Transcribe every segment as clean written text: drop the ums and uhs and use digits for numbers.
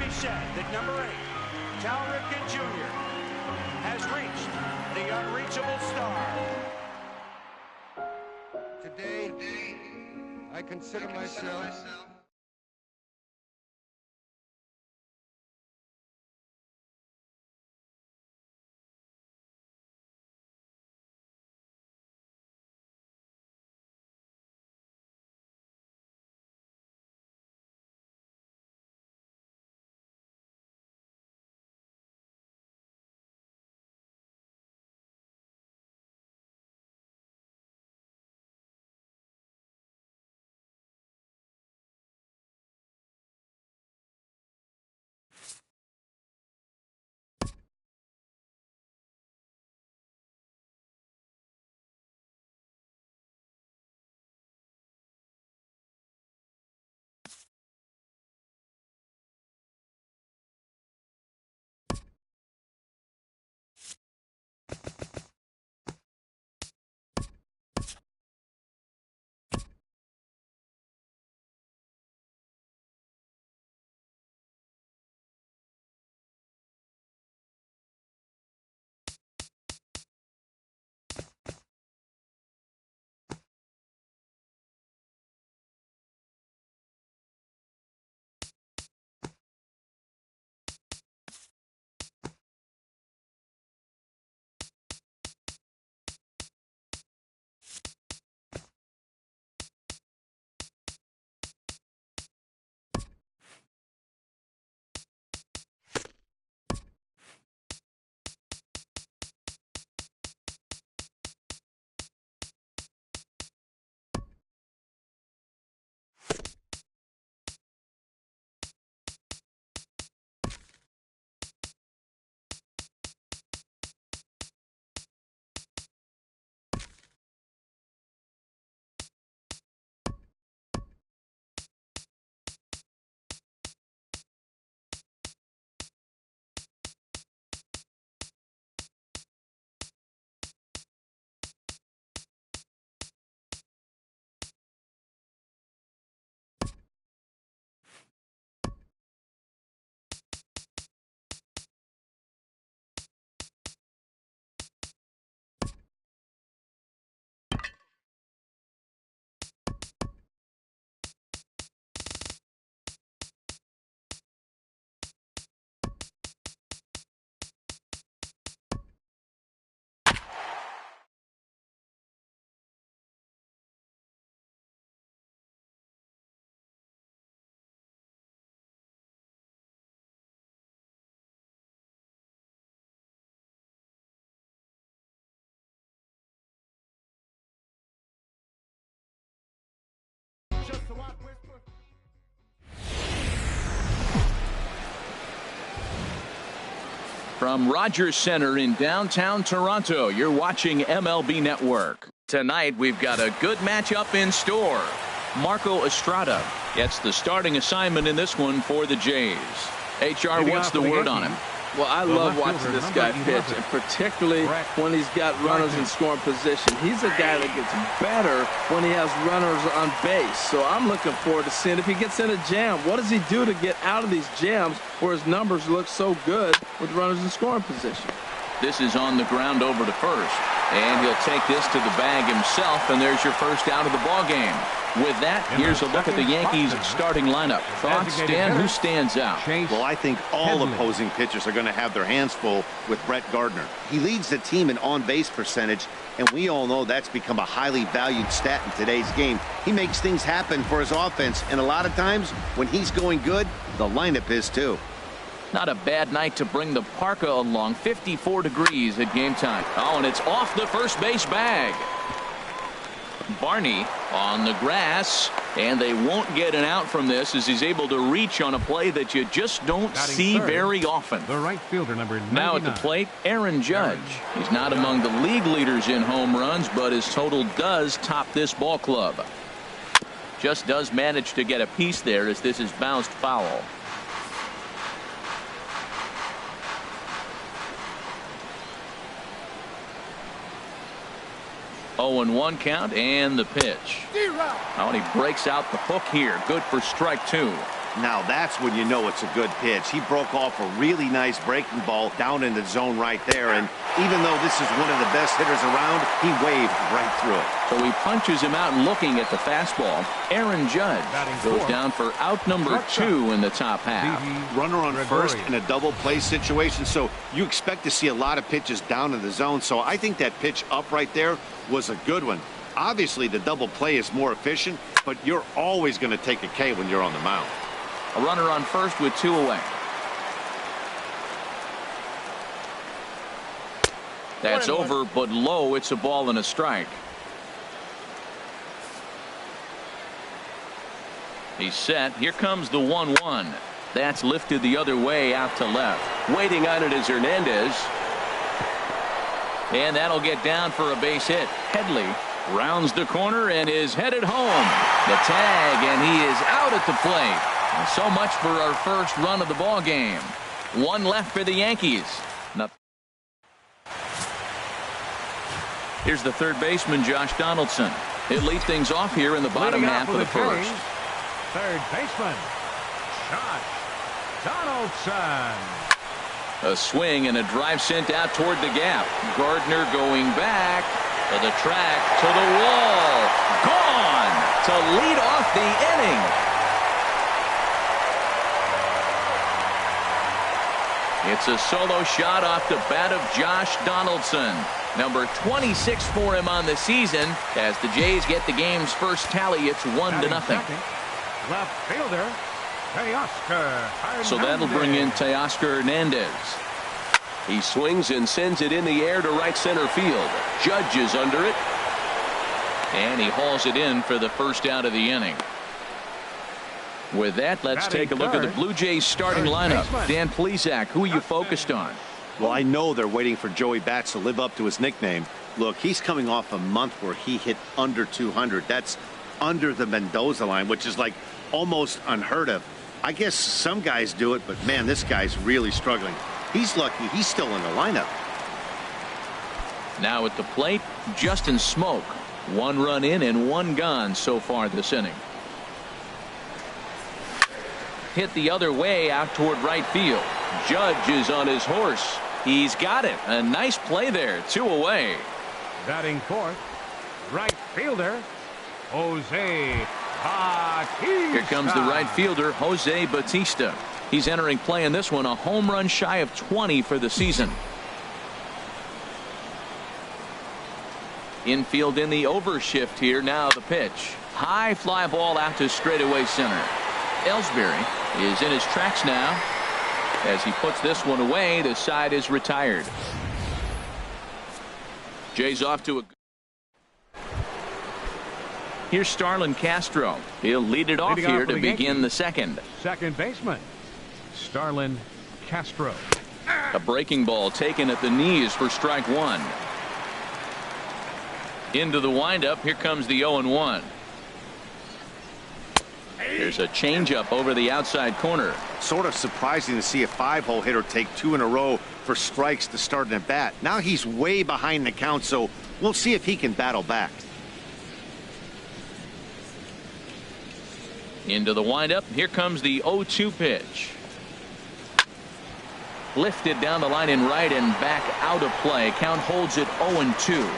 always said that number 8, Cal Ripken Jr., has reached the unreachable star. Today, I consider myself From Rogers Center in downtown Toronto, you're watching MLB Network. Tonight, we've got a good matchup in store. Marco Estrada gets the starting assignment in this one for the Jays. HR, what's the word on him? Well, I love watching this guy pitch, and particularly when he's got runners in scoring position. He's a guy that gets better when he has runners on base. So I'm looking forward to seeing if he gets in a jam. What does he do to get out of these jams where his numbers look so good with runners in scoring position? This is on the ground over to first, and he'll take this to the bag himself, and there's your first out of the ball game. With that, here's a look at the Yankees' starting lineup. Thoughts, Dan? Who stands out? Well, I think all opposing pitchers are going to have their hands full with Brett Gardner. He leads the team in on-base percentage, and we all know that's become a highly valued stat in today's game. He makes things happen for his offense, and a lot of times when he's going good, the lineup is too. Not a bad night to bring the parka along. 54 degrees at game time. Oh, and it's off the first base bag. Barney on the grass, and they won't get an out from this as he's able to reach on a play that you just don't see very often. The right fielder, number 99. Now at the plate, Aaron Judge. He's not among the league leaders in home runs, but his total does top this ball club. Just does manage to get a piece there as this is bounced foul. 0-1 count, and the pitch. Oh, and he breaks out the hook here. Good for strike two. Now that's when you know it's a good pitch. He broke off a really nice breaking ball down in the zone right there. And even though this is one of the best hitters around, he waved right through it. So he punches him out looking at the fastball. Aaron Judge goes down for out number 2 in the top half. Runner on first in a double play situation. So you expect to see a lot of pitches down in the zone. So I think that pitch up right there was a good one. Obviously, the double play is more efficient, but you're always going to take a K when you're on the mound. A runner on first with 2 away. That's over, but low. It's a ball and a strike. He's set. Here comes the 1-1. That's lifted the other way out to left. Waiting on it is Hernandez. And that'll get down for a base hit. Headley rounds the corner and is headed home. The tag, and he is out at the plate. And so much for our first run of the ball game. 1 left for the Yankees. Here's the third baseman, Josh Donaldson. He'll lead things off here in the bottom half of the first. Third baseman, Josh Donaldson. A swing and a drive sent out toward the gap. Gardner going back to the track, to the wall. Gone to lead off the inning. It's a solo shot off the bat of Josh Donaldson. Number 26 for him on the season. As the Jays get the game's first tally, it's 1-0. Left fielder, Teoscar Hernandez. So that'll bring in Teoscar Hernandez. He swings and sends it in the air to right center field. Judge is under it. And he hauls it in for the first out of the inning. With that, let's take a look at the Blue Jays starting lineup. Dan Plesac, who are you focused on? Well, I know they're waiting for Joey Bats to live up to his nickname. Look, he's coming off a month where he hit under 200. That's under the Mendoza line, which is like almost unheard of. I guess some guys do it, but man, this guy's really struggling. He's lucky he's still in the lineup. Now at the plate, Justin Smoak. 1 run in and 1 gone so far this inning. Hit the other way out toward right field. Judge is on his horse. He's got it. A nice play there. 2 away. Batting fourth, right fielder, Jose Bautista. Here comes the right fielder, Jose Bautista. He's entering play in this one, a home run shy of 20 for the season. Infield in the overshift here. Now the pitch. High fly ball out to straightaway center. Ellsbury is in his tracks now. As he puts this one away, the side is retired. Jay's off to a... Here's Starlin Castro. He'll lead it off here to begin the second. Second baseman, Starlin Castro. A breaking ball taken at the knees for strike 1. Into the windup. Here comes the 0-1. There's a changeup over the outside corner. Sort of surprising to see a 5-hole hitter take 2 in a row for strikes to start an at bat. Now he's way behind the count, so we'll see if he can battle back. Into the windup. Here comes the 0-2 pitch. Lifted down the line in right and back out of play. Count holds it 0-2.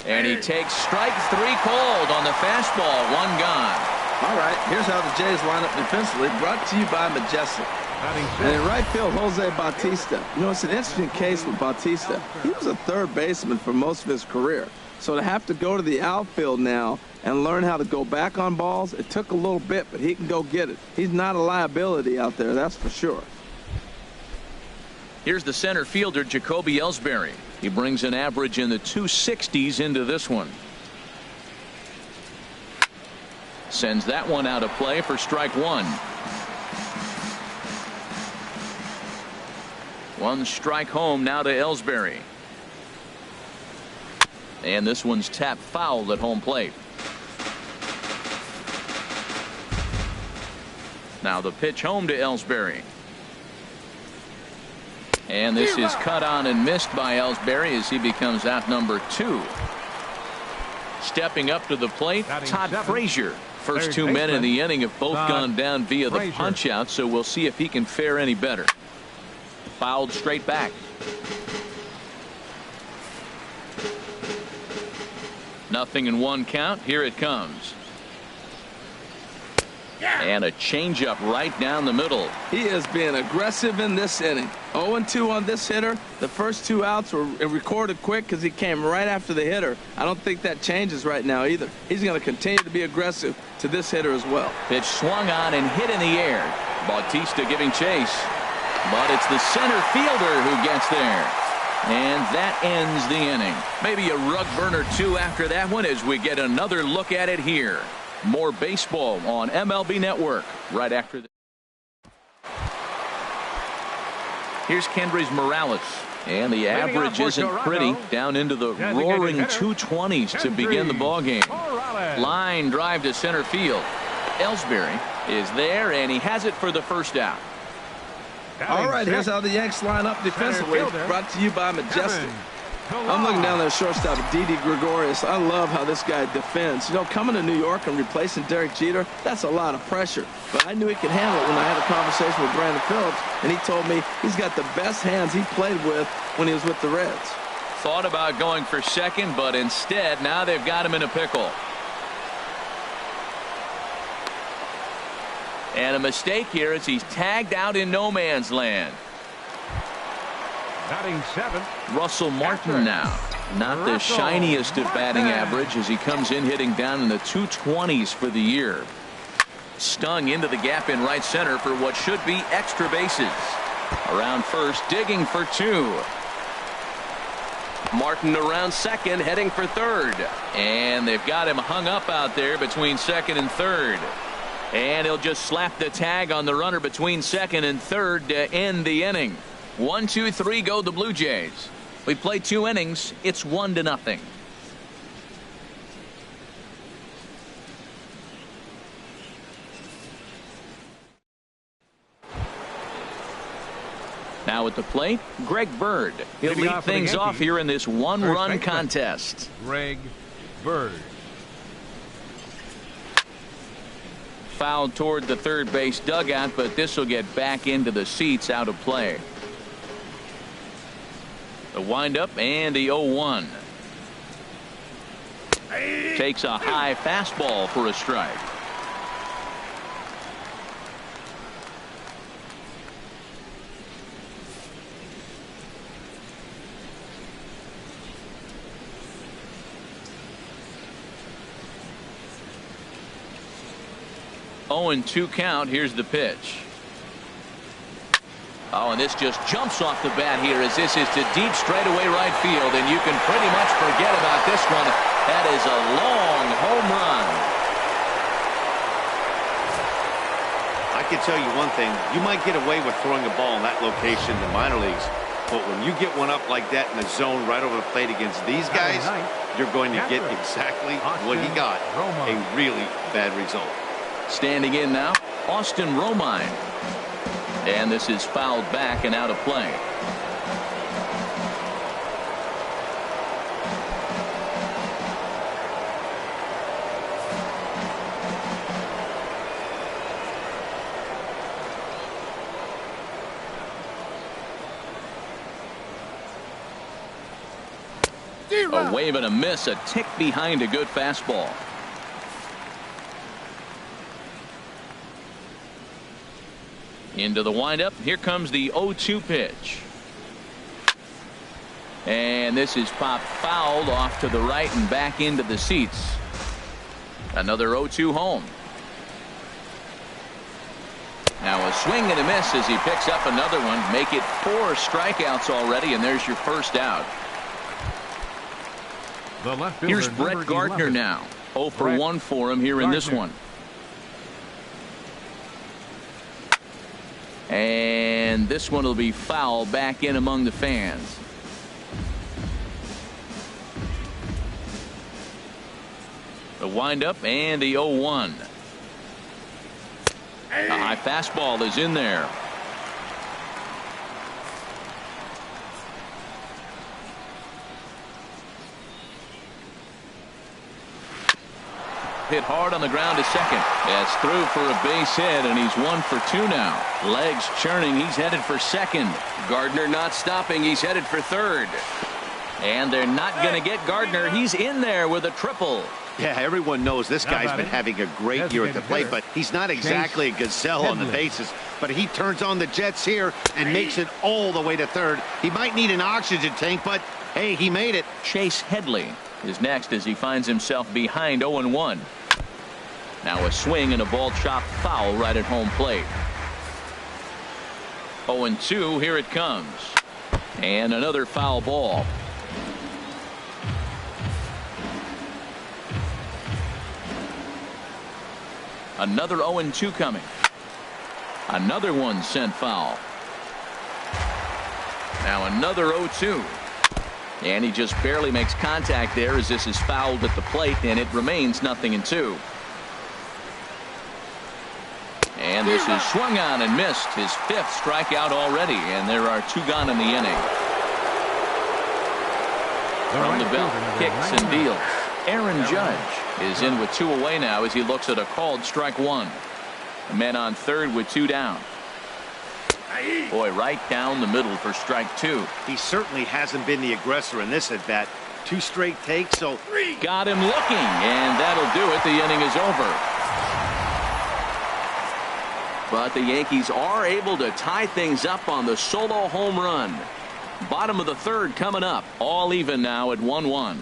And he takes strike 3 called on the fastball. 1 gone. All right, here's how the Jays line up defensively. Brought to you by Majestic. And in right field, Jose Bautista. You know, it's an interesting case with Bautista. He was a third baseman for most of his career. So to have to go to the outfield now and learn how to go back on balls, it took a little bit, but he can go get it. He's not a liability out there, that's for sure. Here's the center fielder, Jacoby Ellsbury. He brings an average in the 260s into this one. Sends that one out of play for strike 1. 1 strike home now to Ellsbury. And this one's tapped foul at home plate. Now the pitch home to Ellsbury. And this is cut on and missed by Ellsbury as he becomes out number 2. Stepping up to the plate, Todd Frazier. First Third two men in baseman, the inning have both Todd gone down via the Frazier. punch out, so we'll see if he can fare any better. Fouled straight back. Nothing in one count. Here it comes. And a changeup right down the middle. He is being aggressive in this inning. 0-2 on this hitter. The first 2 outs were recorded quick because he came right after the hitter. I don't think that changes right now either. He's going to continue to be aggressive to this hitter as well. Pitch swung on and hit in the air. Bautista giving chase. But it's the center fielder who gets there. And that ends the inning. Maybe a rug burner too after that one as we get another look at it here. More baseball on MLB Network right after this. Here's Kendrys Morales. And the average isn't pretty. Down into the roaring 220s to begin the ball game. Line drive to center field. Ellsbury is there, and he has it for the first out. All right, here's how the Yanks line up defensively. Brought to you by Majestic. I'm looking down there shortstop, Didi Gregorius. I love how this guy defends. You know, coming to New York and replacing Derek Jeter, that's a lot of pressure. But I knew he could handle it when I had a conversation with Brandon Phillips, and he told me he's got the best hands he played with when he was with the Reds. Thought about going for second, but instead, now they've got him in a pickle. And a mistake here as he's tagged out in no man's land. Batting 7. Russell Martin now. Not the shiniest of batting average as he comes in hitting down in the 220s for the year. Stung into the gap in right center for what should be extra bases. Around first, digging for 2. Martin around second, heading for third. And they've got him hung up out there between second and third. And he'll just slap the tag on the runner between second and third to end the inning. 1, 2, 3 go the Blue Jays. We played 2 innings. It's 1-0. Now at the plate, Greg Bird. He'll lead things off here in this one-run contest. Greg Bird. Fouled toward the third base dugout, but this will get back into the seats out of play. The windup and the 0-1. Takes a high fastball for a strike. Oh, and 2 count. Here's the pitch. Oh, and this just jumps off the bat here as this is to deep straightaway right field, and you can pretty much forget about this one. That is a long home run. I can tell you one thing. You might get away with throwing a ball in that location in the minor leagues, but when you get one up like that in the zone right over the plate against these guys, you're going to get exactly what he got, a really bad result. Standing in now, Austin Romine. And this is fouled back and out of play. A wave and a miss, a tick behind a good fastball. Into the windup. Here comes the 0-2 pitch. And this is popped fouled off to the right and back into the seats. Another 0-2 home. Now a swing and a miss as he picks up another one. Make it 4 strikeouts already, and there's your first out. Here's Brett Gardner now. 0 for 1 for him here in this one. And this one will be foul back in among the fans. The windup and the 0-1. A high fastball is in there. hit hard on the ground to second. It's through for a base hit, and he's 1 for 2 now. Legs churning. He's headed for second. Gardner not stopping. He's headed for third. And they're not going to get Gardner. He's in there with a triple. Yeah, everyone knows this guy's been having a great year at the plate, but he's not exactly a gazelle on the bases. But he turns on the Jets here and makes it all the way to third. He might need an oxygen tank, but hey, he made it. Chase Headley is next as he finds himself behind 0-1. Now a swing and a ball chopped foul right at home plate. 0-2, here it comes. And another foul ball. Another 0-2 coming. Another one sent foul. Now another 0-2. And he just barely makes contact there as this is fouled at the plate, and it remains 0-2. And this is swung on and missed. His 5th strikeout already, and there are 2 gone in the inning. From the belt, kicks and deals. Aaron Judge is in with 2 away now as he looks at a called strike 1. The man on third with 2 down. Boy, right down the middle for strike 2. He certainly hasn't been the aggressor in this at bat. 2 straight takes, so got him looking, and that'll do it. The inning is over. But the Yankees are able to tie things up on the solo home run. Bottom of the third coming up. All even now at 1-1.